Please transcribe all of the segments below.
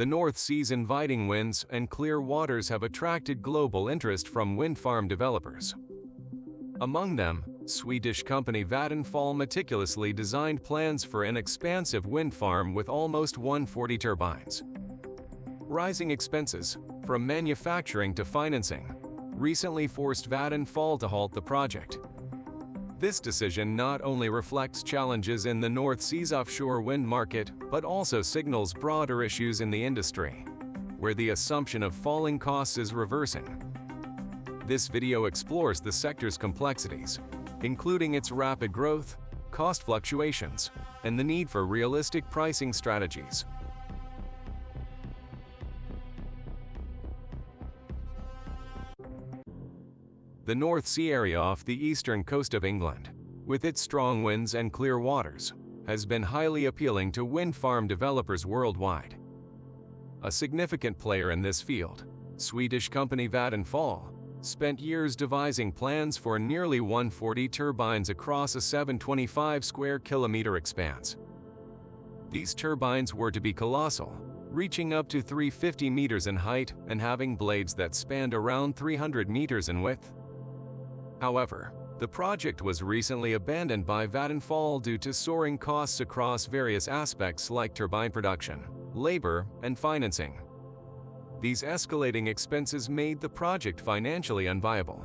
The North Sea's inviting winds and clear waters have attracted global interest from wind farm developers. Among them, Swedish company Vattenfall meticulously designed plans for an expansive wind farm with almost 140 turbines. Rising expenses, from manufacturing to financing, recently forced Vattenfall to halt the project. This decision not only reflects challenges in the North Sea's offshore wind market, but also signals broader issues in the industry, where the assumption of falling costs is reversing. This video explores the sector's complexities, including its rapid growth, cost fluctuations, and the need for realistic pricing strategies. The North Sea area off the eastern coast of England, with its strong winds and clear waters, has been highly appealing to wind farm developers worldwide. A significant player in this field, Swedish company Vattenfall, spent years devising plans for nearly 140 turbines across a 725 square kilometer expanse. These turbines were to be colossal, reaching up to 350 meters in height and having blades that spanned around 300 meters in width. However, the project was recently abandoned by Vattenfall due to soaring costs across various aspects like turbine production, labor, and financing. These escalating expenses made the project financially unviable,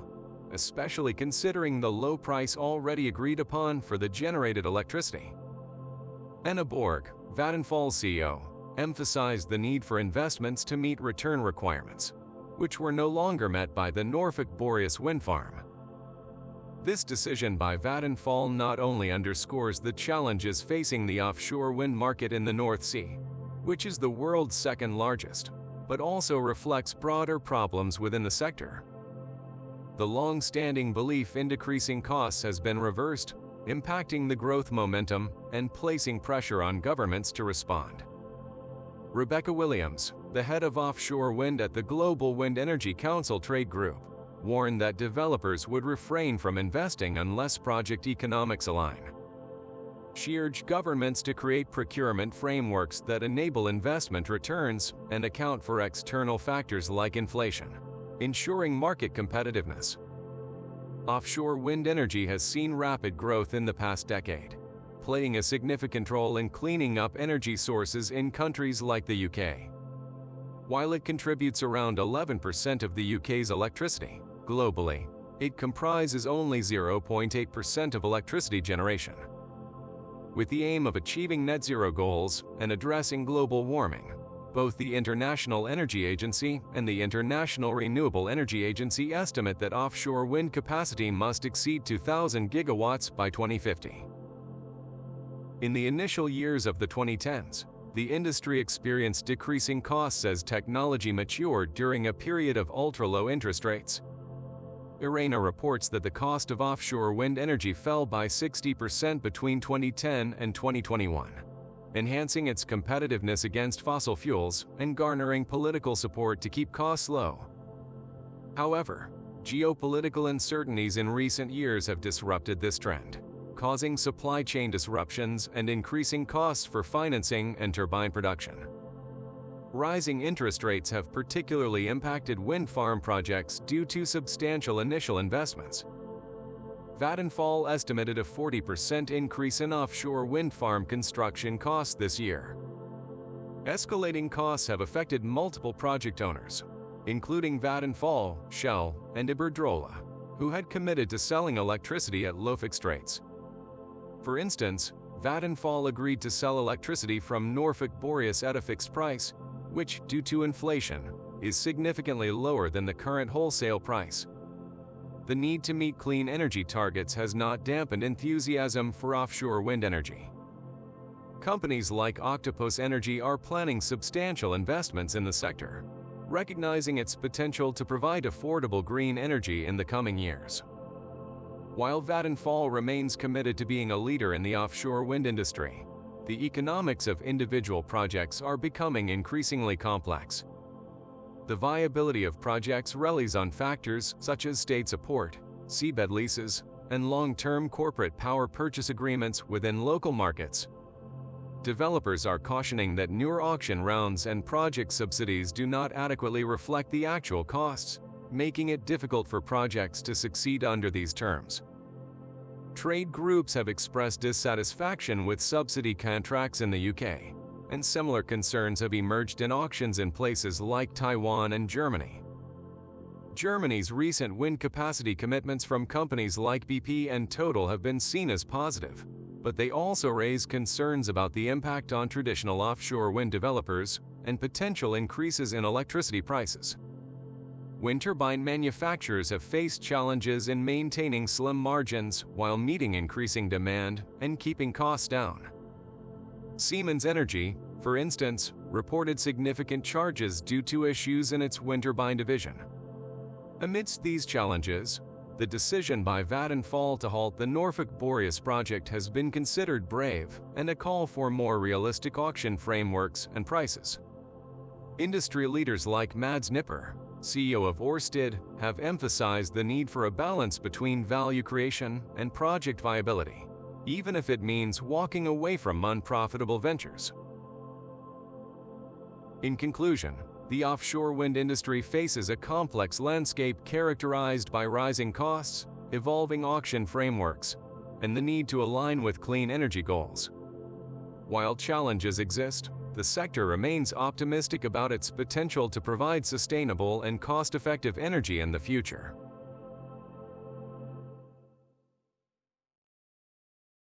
especially considering the low price already agreed upon for the generated electricity. Anna Borg, Vattenfall's CEO, emphasized the need for investments to meet return requirements, which were no longer met by the Norfolk Boreas wind farm. This decision by Vattenfall not only underscores the challenges facing the offshore wind market in the North Sea, which is the world's second largest, but also reflects broader problems within the sector. The long-standing belief in decreasing costs has been reversed, impacting the growth momentum and placing pressure on governments to respond. Rebecca Williams, the head of offshore wind at the Global Wind Energy Council Trade Group, warned that developers would refrain from investing unless project economics align. She urged governments to create procurement frameworks that enable investment returns and account for external factors like inflation, ensuring market competitiveness. Offshore wind energy has seen rapid growth in the past decade, playing a significant role in cleaning up energy sources in countries like the UK. While it contributes around 11% of the UK's electricity, globally, it comprises only 0.8% of electricity generation. With the aim of achieving net zero goals and addressing global warming, both the International Energy Agency and the International Renewable Energy Agency estimate that offshore wind capacity must exceed 2,000 gigawatts by 2050. In the initial years of the 2010s, the industry experienced decreasing costs as technology matured during a period of ultra-low interest rates. IRENA reports that the cost of offshore wind energy fell by 60% between 2010 and 2021, enhancing its competitiveness against fossil fuels and garnering political support to keep costs low. However, geopolitical uncertainties in recent years have disrupted this trend, causing supply chain disruptions and increasing costs for financing and turbine production. Rising interest rates have particularly impacted wind farm projects due to substantial initial investments. Vattenfall estimated a 40% increase in offshore wind farm construction costs this year. Escalating costs have affected multiple project owners, including Vattenfall, Shell, and Iberdrola, who had committed to selling electricity at low fixed rates. For instance, Vattenfall agreed to sell electricity from Norfolk Boreas at a fixed price, which, due to inflation, is significantly lower than the current wholesale price. The need to meet clean energy targets has not dampened enthusiasm for offshore wind energy. Companies like Octopus Energy are planning substantial investments in the sector, recognizing its potential to provide affordable green energy in the coming years. While Vattenfall remains committed to being a leader in the offshore wind industry, the economics of individual projects are becoming increasingly complex. The viability of projects relies on factors such as state support, seabed leases, and long-term corporate power purchase agreements within local markets. developers are cautioning that newer auction rounds and project subsidies do not adequately reflect the actual costs, making it difficult for projects to succeed under these terms. Trade groups have expressed dissatisfaction with subsidy contracts in the UK, and similar concerns have emerged in auctions in places like Taiwan and Germany. Germany's recent wind capacity commitments from companies like BP and Total have been seen as positive, but they also raise concerns about the impact on traditional offshore wind developers and potential increases in electricity prices. Wind turbine manufacturers have faced challenges in maintaining slim margins while meeting increasing demand and keeping costs down. Siemens Energy, for instance, reported significant charges due to issues in its wind turbine division. Amidst these challenges, the decision by Vattenfall to halt the Norfolk Boreas project has been considered brave and a call for more realistic auction frameworks and prices. Industry leaders like Mads Nipper, CEO of Ørsted, have emphasized the need for a balance between value creation and project viability, even if it means walking away from unprofitable ventures. In conclusion, the offshore wind industry faces a complex landscape characterized by rising costs, evolving auction frameworks, and the need to align with clean energy goals. While challenges exist, the sector remains optimistic about its potential to provide sustainable and cost-effective energy in the future.